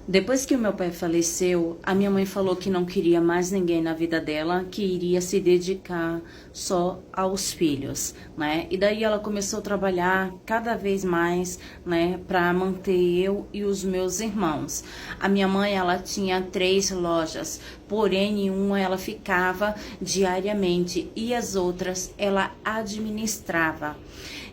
Depois que o meu pai faleceu, a minha mãe falou que não queria mais ninguém na vida dela, que iria se dedicar só aos filhos, né? E daí ela começou a trabalhar cada vez mais, né, para manter eu e os meus irmãos. A minha mãe, ela tinha 3 lojas, porém em uma ela ficava diariamente e as outras ela administrava.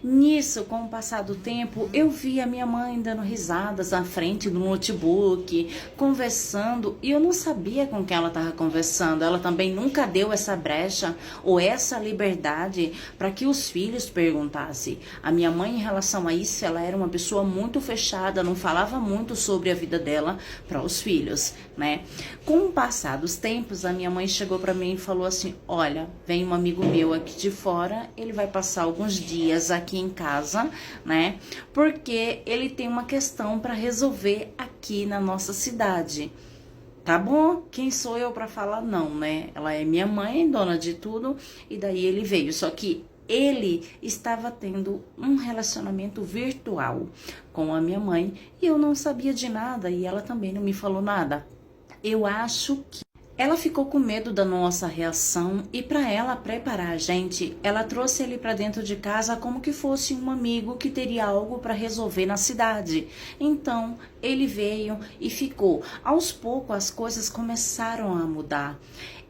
Nisso, com o passar do tempo, eu vi a minha mãe dando risadas na frente do notebook, conversando, e eu não sabia com quem ela estava conversando. Ela também nunca deu essa brecha ou essa liberdade para que os filhos perguntassem. A minha mãe, em relação a isso, ela era uma pessoa muito fechada, não falava muito sobre a vida dela para os filhos, né? Com o passar dos tempos, a minha mãe chegou para mim e falou assim: olha, vem um amigo meu aqui de fora, ele vai passar alguns dias aqui em casa, né? Porque ele tem uma questão para resolver aqui na nossa cidade. Tá bom? Quem sou eu para falar não, né? Ela é minha mãe, dona de tudo, e daí ele veio. Só que ele estava tendo um relacionamento virtual com a minha mãe e eu não sabia de nada e ela também não me falou nada. Eu acho que ela ficou com medo da nossa reação e para ela preparar a gente, ela trouxe ele para dentro de casa como que fosse um amigo que teria algo para resolver na cidade. Então, ele veio e ficou. Aos poucos as coisas começaram a mudar.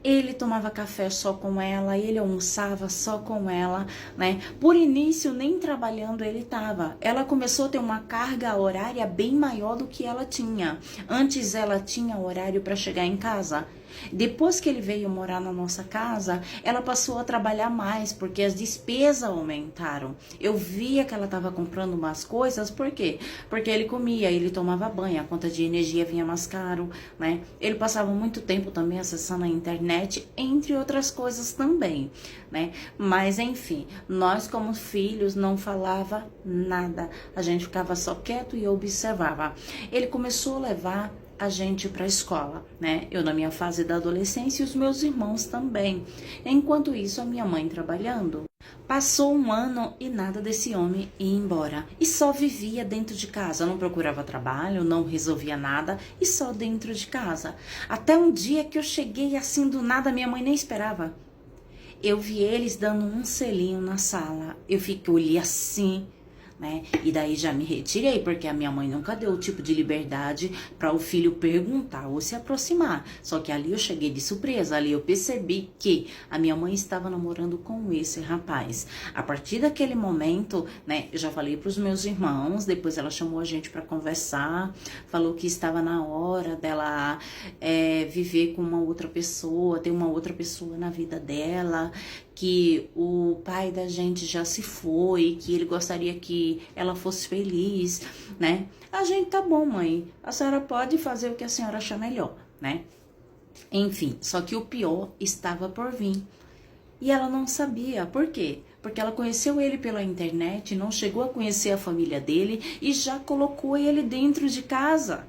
Ele tomava café só com ela, ele almoçava só com ela, né? Por início, nem trabalhando ele estava. Ela começou a ter uma carga horária bem maior do que ela tinha. Antes ela tinha horário para chegar em casa. Depois que ele veio morar na nossa casa, ela passou a trabalhar mais, porque as despesas aumentaram. Eu via que ela estava comprando umas coisas, por quê? Porque ele comia, ele tomava banho, a conta de energia vinha mais caro, né? Ele passava muito tempo também acessando a internet, entre outras coisas também, né? Mas enfim, nós como filhos não falava nada, a gente ficava só quieto e observava. Ele começou a levar a gente para a escola, né? Eu na minha fase da adolescência e os meus irmãos também. Enquanto isso, a minha mãe trabalhando. Passou um ano e nada desse homem ia embora. E só vivia dentro de casa, não procurava trabalho, não resolvia nada e só dentro de casa. Até um dia que eu cheguei assim do nada, minha mãe nem esperava. Eu vi eles dando um selinho na sala. Olhei assim, né? E daí já me retirei, porque a minha mãe nunca deu o tipo de liberdade para o filho perguntar ou se aproximar. Só que ali eu cheguei de surpresa, ali eu percebi que a minha mãe estava namorando com esse rapaz. A partir daquele momento, né, eu já falei para os meus irmãos, depois ela chamou a gente para conversar, falou que estava na hora dela viver com uma outra pessoa, ter uma outra pessoa na vida dela, que o pai da gente já se foi, que ele gostaria que ela fosse feliz, né? A gente, tá bom, mãe, a senhora pode fazer o que a senhora achar melhor, né? Enfim, só que o pior estava por vir. E ela não sabia. Por quê? Porque ela conheceu ele pela internet, não chegou a conhecer a família dele e já colocou ele dentro de casa.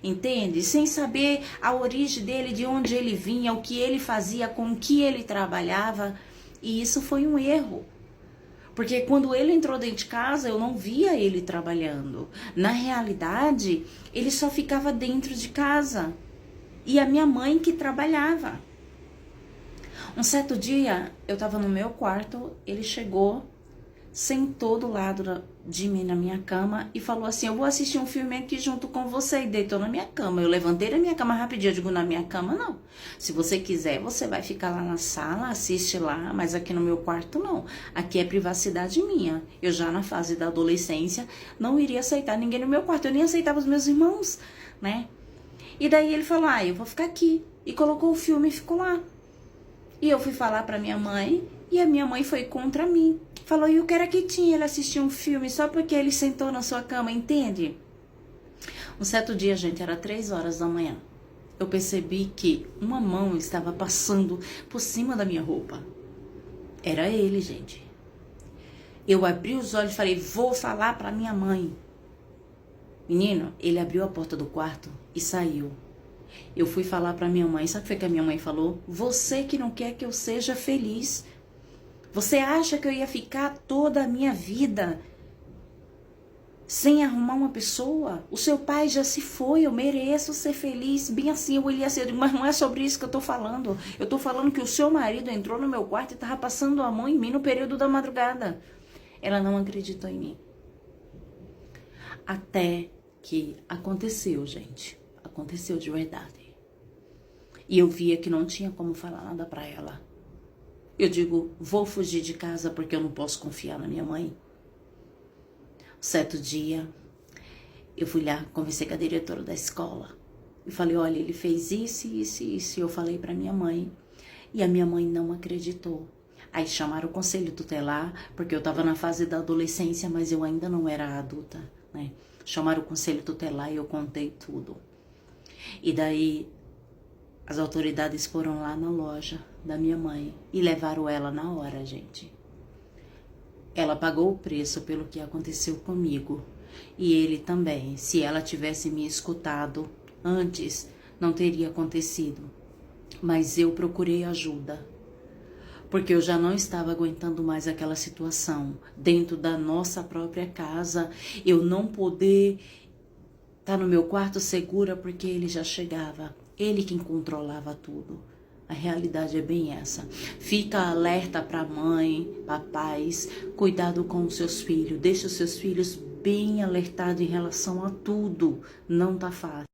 Entende? Sem saber a origem dele, de onde ele vinha, o que ele fazia, com o que ele trabalhava. E isso foi um erro. Porque quando ele entrou dentro de casa, eu não via ele trabalhando. Na realidade, ele só ficava dentro de casa. E a minha mãe que trabalhava. Um certo dia, eu estava no meu quarto, ele chegou, sentou do lado de mim na minha cama e falou assim: eu vou assistir um filme aqui junto com você. E deitou na minha cama. Eu levantei da minha cama rapidinho. Eu digo: na minha cama não. Se você quiser, você vai ficar lá na sala, assiste lá, mas aqui no meu quarto não. Aqui é privacidade minha. Eu já na fase da adolescência não iria aceitar ninguém no meu quarto. Eu nem aceitava os meus irmãos, né? E daí ele falou: eu vou ficar aqui. E colocou o filme e ficou lá. E eu fui falar pra minha mãe e a minha mãe foi contra mim. Falou: e o que era que tinha ele assistir um filme só porque ele sentou na sua cama, entende? Um certo dia, gente, era 3 horas da manhã. Eu percebi que uma mão estava passando por cima da minha roupa. Era ele, gente. Eu abri os olhos e falei: vou falar pra minha mãe. Menino, ele abriu a porta do quarto e saiu. Eu fui falar pra minha mãe. Sabe o que foi que a minha mãe falou? Você que não quer que eu seja feliz. Você acha que eu ia ficar toda a minha vida sem arrumar uma pessoa? O seu pai já se foi, eu mereço ser feliz. Bem assim, eu olhei assim, mas não é sobre isso que eu tô falando. Eu tô falando que o seu marido entrou no meu quarto e tava passando a mão em mim no período da madrugada. Ela não acreditou em mim. Até que aconteceu, gente. Aconteceu de verdade. E eu via que não tinha como falar nada pra ela. Eu digo, vou fugir de casa porque eu não posso confiar na minha mãe. Certo dia, eu fui lá, conversei com a diretora da escola. E falei, olha, ele fez isso, isso e isso. E eu falei pra minha mãe. E a minha mãe não acreditou. Aí chamaram o conselho tutelar, porque eu tava na fase da adolescência, mas eu ainda não era adulta, né? Chamaram o conselho tutelar e eu contei tudo. E daí, as autoridades foram lá na loja da minha mãe e levaram ela na hora, gente. Ela pagou o preço pelo que aconteceu comigo. E ele também. Se ela tivesse me escutado antes, não teria acontecido. Mas eu procurei ajuda. Porque eu já não estava aguentando mais aquela situação. Dentro da nossa própria casa, eu não poder estar no meu quarto segura porque ele já chegava. Ele quem controlava tudo. A realidade é bem essa. Fica alerta para mãe, papais, cuidado com os seus filhos. Deixa os seus filhos bem alertados em relação a tudo. Não tá fácil.